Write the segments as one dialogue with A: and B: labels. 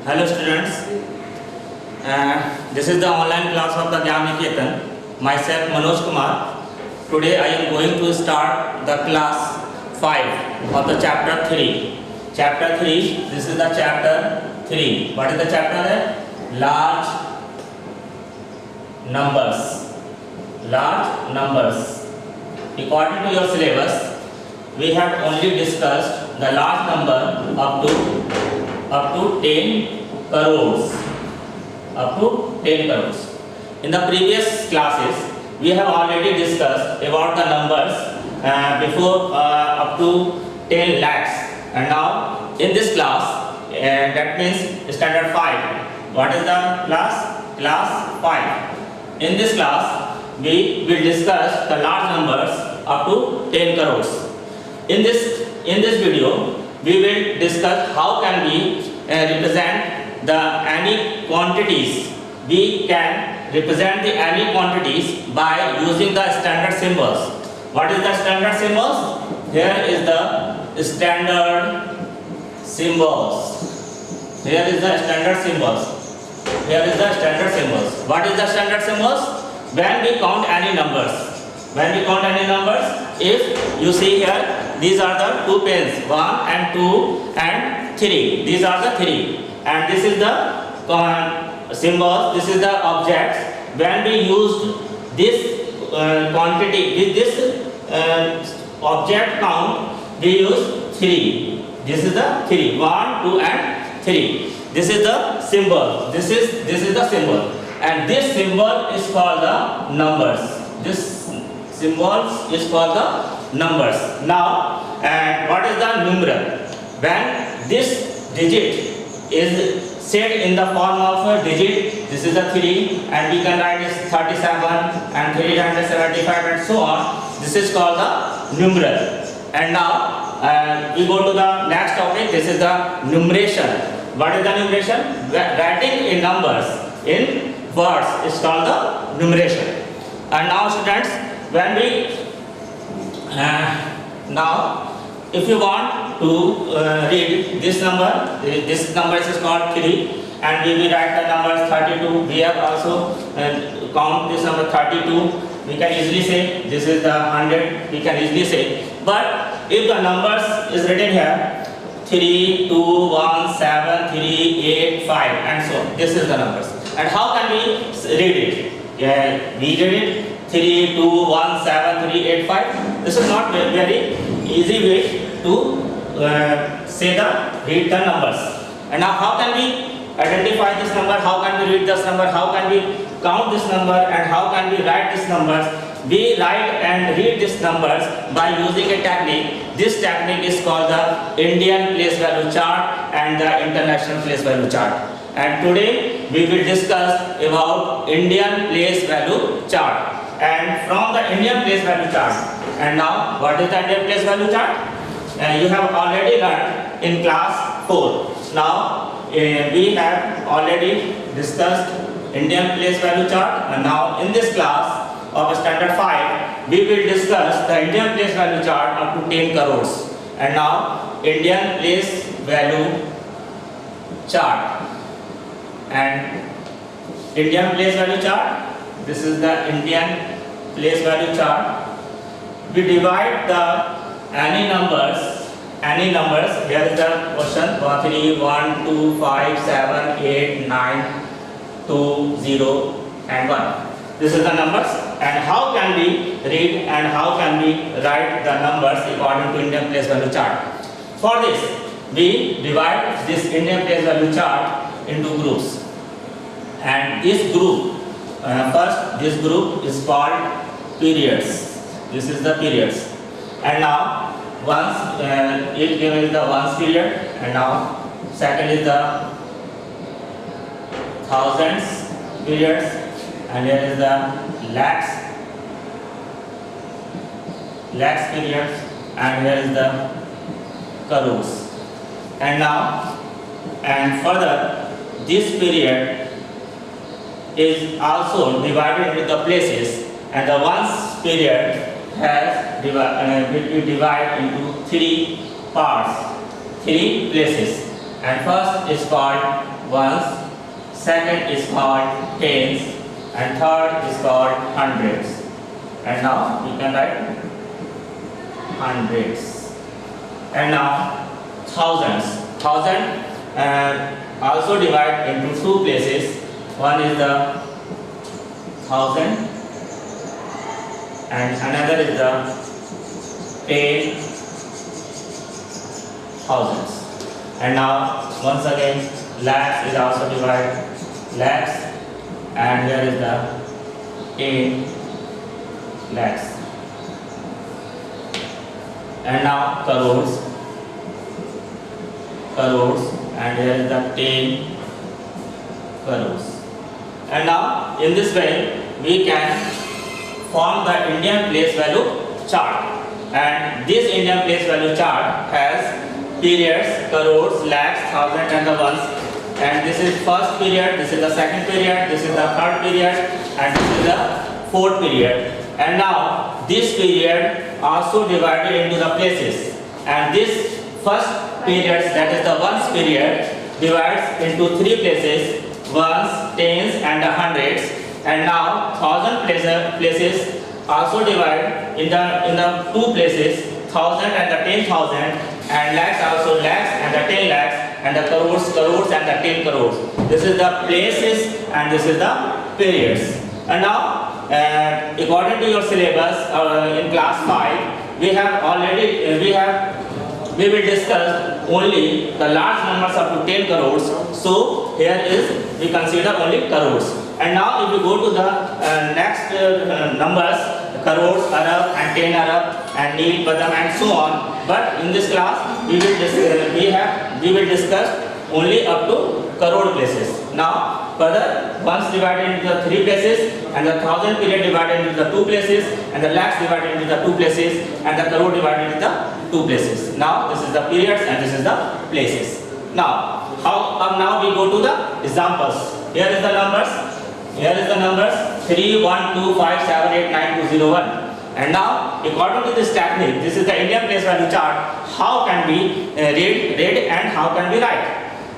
A: Hello students, this is the online class of the Gyan Niketan. Myself Manoj Kumar. Today I am going to start the class 5 of the chapter 3. Chapter 3, this is the chapter 3. What is the chapter there? Large numbers. Large numbers. According to your syllabus, we have only discussed the large number up to 10 crores. Up to 10 crores. In the previous classes, we have already discussed about the numbers before up to 10 lakhs. And now in this class, that means standard 5. What is the class? Class 5. In this class, we will discuss the large numbers up to 10 crores. In this video, we will discuss how can we represent the any quantities. We can represent the any quantities by using the standard symbols. What is the standard symbols? Here is the standard symbols. Here is the standard symbols. Here is the standard symbols. What is the standard symbols? When we count any numbers. When we count any numbers, if you see here, these are the two pens, 1 and 2 and 3. These are the 3. And this is the symbols, this is the objects. When we used this quantity, with this object count, we use 3. This is the 3. 1, 2 and 3. This is the symbol. This is the symbol. And this symbol is called the numbers. This symbol is called the numbers. Now, and what is the numeral? When this digit is set in the form of a digit, this is the 3, and we can write this 37 and 375 and so on. This is called the numeral. And now we go to the next topic. This is the numeration. What is the numeration? Writing in numbers in words is called the numeration. And now students, when we now if you want to read this number is called 3, and we will write the number 32. We have also count this number 32. We can easily say this is the 100. We can easily say. But if the numbers is written here 3, 2, 1, 7, 3, 8, 5 and so on. This is the numbers. And how can we read it? We read it 3, 2, 1, 7, 3, 8, 5. This is not very easy way to read the numbers. And now how can we identify this number? How can we read this number? How can we count this number? And how can we write these numbers? We write and read these numbers by using a technique. This technique is called the Indian place value chart and the international place value chart. And today we will discuss about Indian place value chart. And from the Indian place value chart, and now what is the Indian place value chart? You have already learned in class 4. Now we have already discussed Indian place value chart, and now in this class of standard 5 we will discuss the Indian place value chart up to 10 crores. And now Indian place value chart and Indian place value chart. This is the Indian place value chart. We divide the any numbers. Here is the question 3, 1, 2, 5, 7, 8, 9, 2, 0 and 1. This is the numbers. And how can we read and how can we write the numbers according to Indian place value chart? For this, we divide this Indian place value chart into groups. And this group, first this group is called periods. This is the periods. And now once it given the ones period, and now second is the thousands periods, and here is the lakhs periods, and here is the crores. And now and further this period is also divided into the places, and the ones period has will be divided into 3 parts, 3 places. And first is called ones, second is called tens, and third is called hundreds. And now we can write hundreds. And now thousands. Thousand also divide into two places. One is the thousand and another is the 10,000s. And now once again lakhs is also divided lakhs, and here is the 10 lakhs. And now crores, and here is the 10 crores. And now in this way we can form the Indian place value chart, and this Indian place value chart has periods, crores, lakhs, thousand and the ones, and this is first period, this is the second period, this is the third period, and this is the fourth period. And now this period also divided into the places, and this first period, that is the ones period, divides into three places: ones, tens and the hundreds. And now thousand places also divide in the two places, thousand and the 10,000, and lakhs also lakhs and the 10 lakhs, and the crores and the 10 crores. This is the places and this is the periods. And now according to your syllabus in class 5, we will discuss only the large numbers up to 10 crores. So here we consider only crores. And now if we go to the next numbers, crores, arab and 10 arab and nil, padam and so on. But in this class we will discuss only up to crore places. Now further, ones divided into the three places, and the thousand period divided into the two places, and the lakhs divided into the two places, and the crore divided into the two places. Now this is the periods and this is the places. Now now we go to the examples. Here is the numbers. 3, 1, 2, 5, 7, 8, 9, 2, 0, 1. And now according to this technique, this is the Indian place value chart. How can we read and how can we write?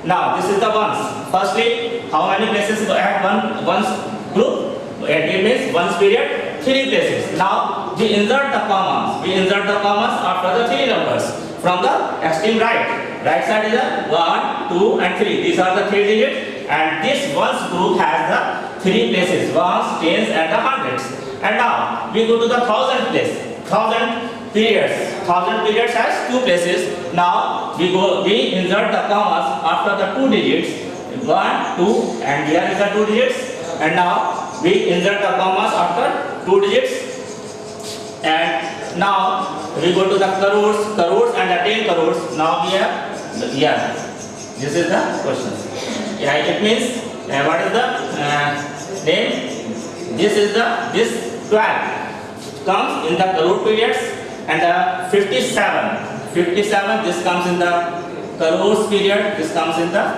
A: Now this is the ones. Firstly, how many places at one's group? It means one's period, three places. Now we insert the commas. After the three numbers from the extreme right. Right side is the 1, 2 and 3. These are the three digits, and this one's group has the three places: ones, tens and the hundreds. And now we go to the thousand place. Thousand periods has two places. Now we insert the commas after the two digits, 1, 2, and here is the two digits. And now we insert the commas after two digits. And now we go to the crores and the 10 crores. Now we have, this is the question. It means what is the name? This 12 comes in the crore periods, and the 57 this comes in the crores period, this comes in the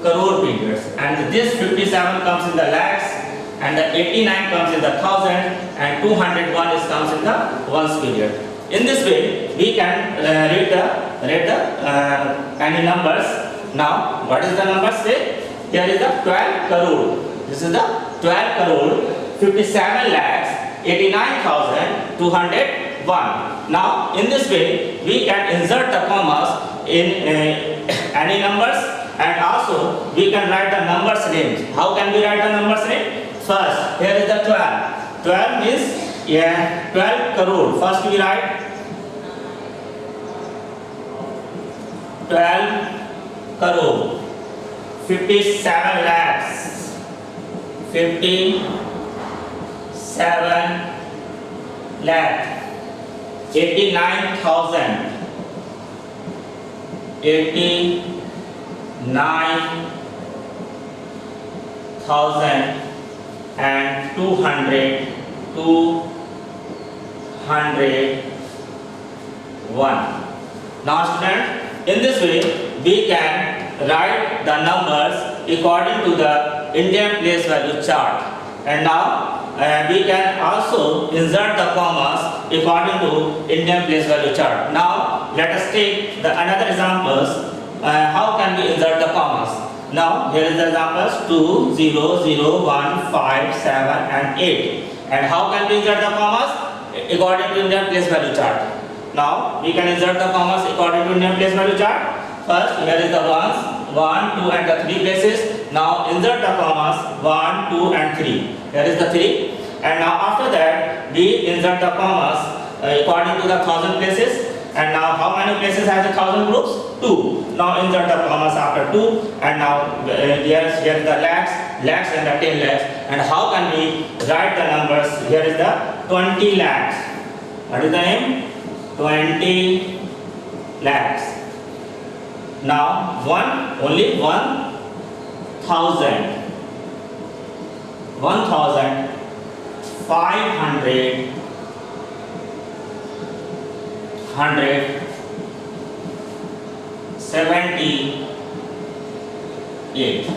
A: crore periods, and this 57 comes in the lakhs, and the 89 comes in the thousand, and 201 comes in the ones period. In this way we can read the any numbers. Now what is the number say? Here is the 12 crore. This is the 12 crore, 57 lakhs, 89,201. Now in this way we can insert the commas in any numbers, and also we can write the numbers names. How can we write the numbers name? First, here is the 12. 12 means 12 crore. First we write 12 crore, 57 lakhs, 57 lakh, 89,000, 89,000 and 201. Now student, in this way we can write the numbers according to the Indian place value chart. And now we can also insert the commas according to Indian place value chart. Now let us take the another examples. How can we insert the commas? Now here is the examples 2, 0, 0, 1, 5, 7 and 8. And how can we insert the commas? According to Indian place value chart. Now we can insert the commas according to Indian place value chart. First here is the ones, 1, 2 and the 3 places. Now insert the commas 1, 2 and 3. Here is the 3. And now after that we insert the commas according to the 1000 places. And now how many places has the 1000 groups? 2. Now insert the commas after 2. And now here is the lakhs and the 10 lakhs. And how can we write the numbers? Here is the 20 lakhs. What is the name? 20 lakhs. Now only 1,000. 1,500. 178.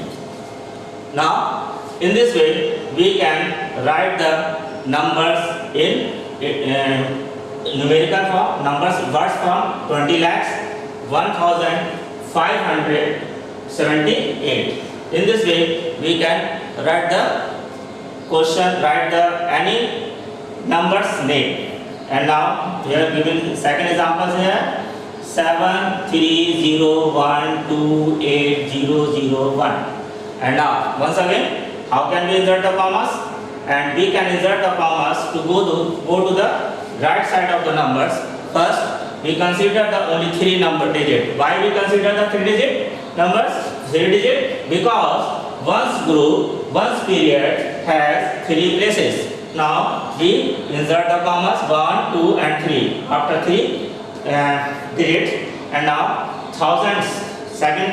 A: Now in this way we can write the numbers in numerical form, words from 20 lakhs, 1,578. In this way we can write the question, any numbers name. And now we are given second examples here, 730128001. And now once again, how can we insert the commas? And we can insert the commas to go to the right side of the numbers. First we consider the only 3 number digit. Why we consider the 3 digit numbers? 3 digit because one's period has 3 places. Now we insert the commas 1, 2 and 3 after 3 digits. And now thousands, second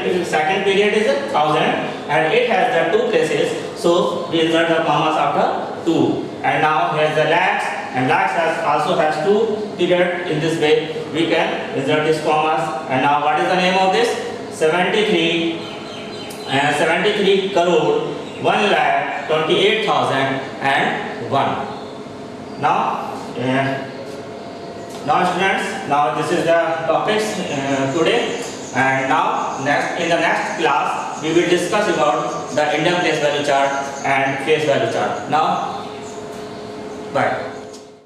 A: period is 1000 and it has the 2 places, so we insert the commas after 2. And now here is the lakhs, and lakhs also has 2 periods. In this way we can insert these commas. And now what is the name of this? 73 crore 1,28,001. Now students, now this is the topics today. And now in the next class we will discuss about the Indian place value chart and face value chart. Now bye.